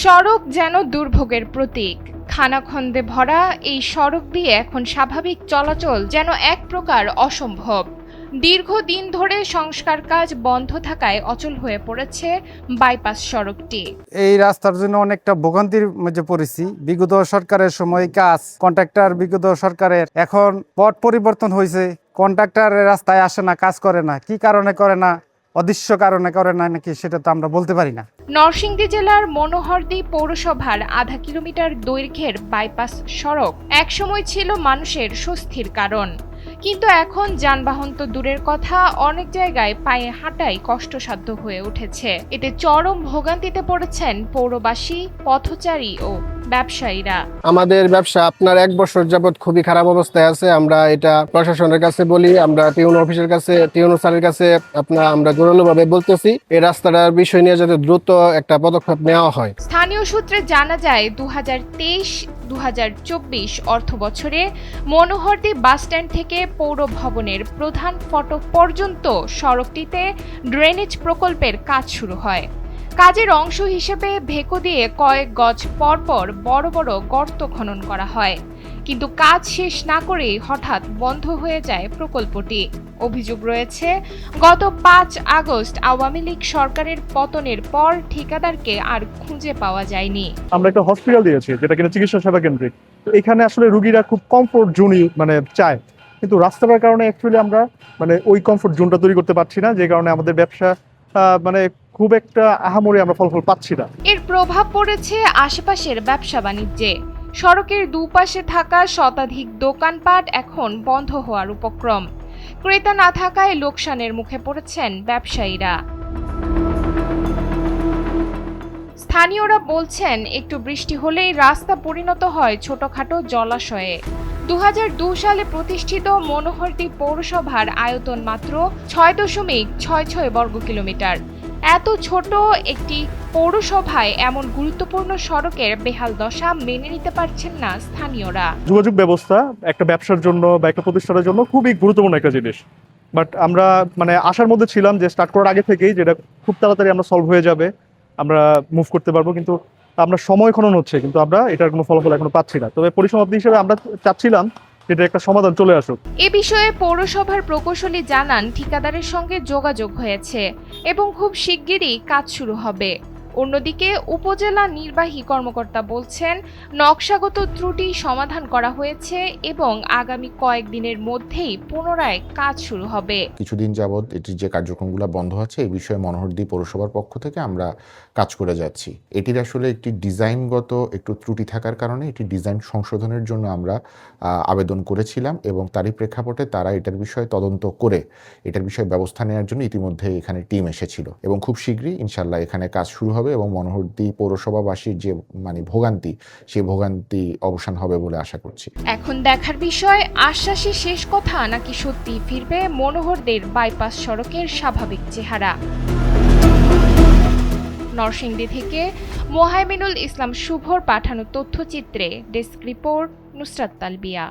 সড়ক যেন দুর্ভোগের প্রতীক। খানাখন্দে ভরা এই সড়ক দিয়ে এখন স্বাভাবিক চলাচল যেন এক প্রকার অসম্ভব। দীর্ঘদিন ধরে সংস্কার কাজ বন্ধ থাকায় অচল হয়ে পড়েছে বাইপাস সড়কটি। এই রাস্তার জন্য অনেকটা ভোগান্তির মধ্যে পড়েছি। বিগত সরকারের সময় কাজ কন্ট্রাক্টর, বিগত সরকারের এখন পট পরিবর্তন হয়েছে, কন্ট্রাক্টরের রাস্তায় আসে না, কাজ করে না। কি কারণে করে না, অদৃশ্য কারণে করে না নাকি সেটা তো আমরা বলতে পারি না। নরসিংদী জেলার মনোহরদী পৌরসভার আধা কিলোমিটার দৈর্ঘ্যের বাইপাস সড়ক একসময় ছিল মানুষের স্বস্তির কারণ, কিন্তু এখন যানবাহন তো দূরের কথা, অনেক জায়গায় পায়ে হাঁটাই কষ্টসাধ্য হয়ে উঠেছে। এতে চরম ভোগান্তিতে পড়েছেন পৌরবাসী, পথচারী ও ব্যবসায়ীরা। আমাদের ব্যবসা আপনার 1 বছর যাবত খুবই খারাপ অবস্থায় আছে। আমরা এটা প্রশাসনের কাছে বলি, আমরা টিউন অফিসের কাছে, টিউন স্যারের কাছে আমরা জোরালোভাবে বলতেছি এই রাস্তাটার বিষয় নিয়ে যাতে দ্রুত একটা পদক্ষেপ নেওয়া হয়। স্থানীয় সূত্রে জানা যায় 2023-2024 অর্থ বছরে মনোহরদী বাসস্ট্যান্ড থেকে পৌর ভবনের প্রধান ফটক পর্যন্ত সড়কটিতে ড্রেনেজ প্রকল্পের কাজ শুরু হয়। কাজের অংশ হিসেবে ভেকো দিয়ে কয়েক গজ পরপর বড় বড় গর্ত খনন করা হয়, কিন্তু কাজ শেষ না করেই হঠাৎ বন্ধ হয়ে যায় প্রকল্পটি। অভিযোগ রয়েছে, গত 5 আগস্ট আওয়ামী লীগ সরকারের পতনের পর ঠিকাদারকে আর খুঁজে পাওয়া যায়নি। আমরা একটা হসপিটাল দিয়েছি যেটা কিনা চিকিৎসা সেবা কেন্দ্রিক। তো এখানে আসলে রোগীরা খুব কমফোর্ট জোনই চায়, কিন্তু রাস্তাটার কারণে অ্যাকচুয়ালি আমরা ওই কমফোর্ট জোনটা তৈরি করতে পারছি না, যে কারণে আমাদের ব্যবসা খুব একটা আহামরি আমরা ফলাফল পাচ্ছি না। এর প্রভাব পড়েছে আশেপাশের ব্যবসা বাণিজ্যে। সড়কের দুপাশে থাকা শতাধিক দোকানপাট এখন বন্ধ হওয়ার উপক্রম। ক্রেতা না থাকায় লোকসানের মুখে পড়েছেন ব্যবসায়ীরা। স্থানীয়রা বলছেন, একটু বৃষ্টি হলেই রাস্তা পরিণত হয় ছোটখাটো জলাশয়ে। 2002 সালে প্রতিষ্ঠিত মনোহরদী পৌরসভার আয়তন মাত্র 6.66 বর্গ কিলোমিটার। এত ছোট একটি পৌরসভায় এমন গুরুত্বপূর্ণ সড়কের বেহাল দশা মেনে নিতে পারছেন না স্থানীয়রা। যোগাযোগ ব্যবস্থা একটা ব্যবসার জন্য বা একটা প্রতিষ্ঠানের জন্য খুবই গুরুত্বপূর্ণ একটা জিনিস, বাট আমরা আশার মধ্যে ছিলাম যে স্টার্ট করার আগে থেকেই যেটা খুব তাড়াতাড়ি আমরা সলভ হয়ে যাবে, আমরা মুভ করতে পারবো, কিন্তু আমরা সময় খনন হচ্ছে, কিন্তু আমরা এটার কোনো ফলাফল এখনো পাচ্ছি না। তবে পরিসমাপ্তি হিসেবে আমরা চাচ্ছিলাম এটা একটা সমাধান চলে আসুক। এ বিষয়ে পৌরসভার প্রকৌশলী জানান, ঠিকাদারের সঙ্গে যোগাযোগ হয়েছে এবং খুব শিগগিরই কাজ শুরু হবে। অন্যদিকে উপজেলা নির্বাহী কর্মকর্তা বলছেন, নকশাগত ত্রুটি সমাধান করা হয়েছে এবং আগামী কয়েকদিনের মধ্যেই পুনরায় কাজ শুরু হবে। কিছুদিন যাবৎ এটির যে কার্যক্রমগুলো বন্ধ আছে এই বিষয়ে মনোহরদী পৌরসভার পক্ষ থেকে আমরা কাজ করে যাচ্ছি। এটির আসলে একটি ডিজাইনগত একটু ত্রুটি থাকার কারণে এটি ডিজাইন সংশোধনের জন্য আমরা আবেদন করেছিলাম এবং তারই প্রেক্ষাপটে তারা এটার বিষয়ে তদন্ত করে এটার বিষয়ে ব্যবস্থা নেওয়ার জন্য ইতিমধ্যে এখানে টিম এসেছিল এবং খুব শীঘ্রই ইনশাল্লাহ এখানে কাজ শুরু হবে এবং মনোহরদী পৌরসভাবাসীর যে ভোগান্তি, সেই ভোগান্তি অবসান হবে বলে আশা করছি। এখন দেখার বিষয়, আশ্বাসী শেষ কথা নাকি সত্যি ফিরবে মনোহরদীর বাইপাস সড়কের স্বাভাবিক চেহারা। নরসিংদী থেকে মোহাইমিনুল ইসলাম শুভর পাঠানো তথ্যচিত্রে ডেস্ক রিপোর্ট, নুসরাত তালবিয়া।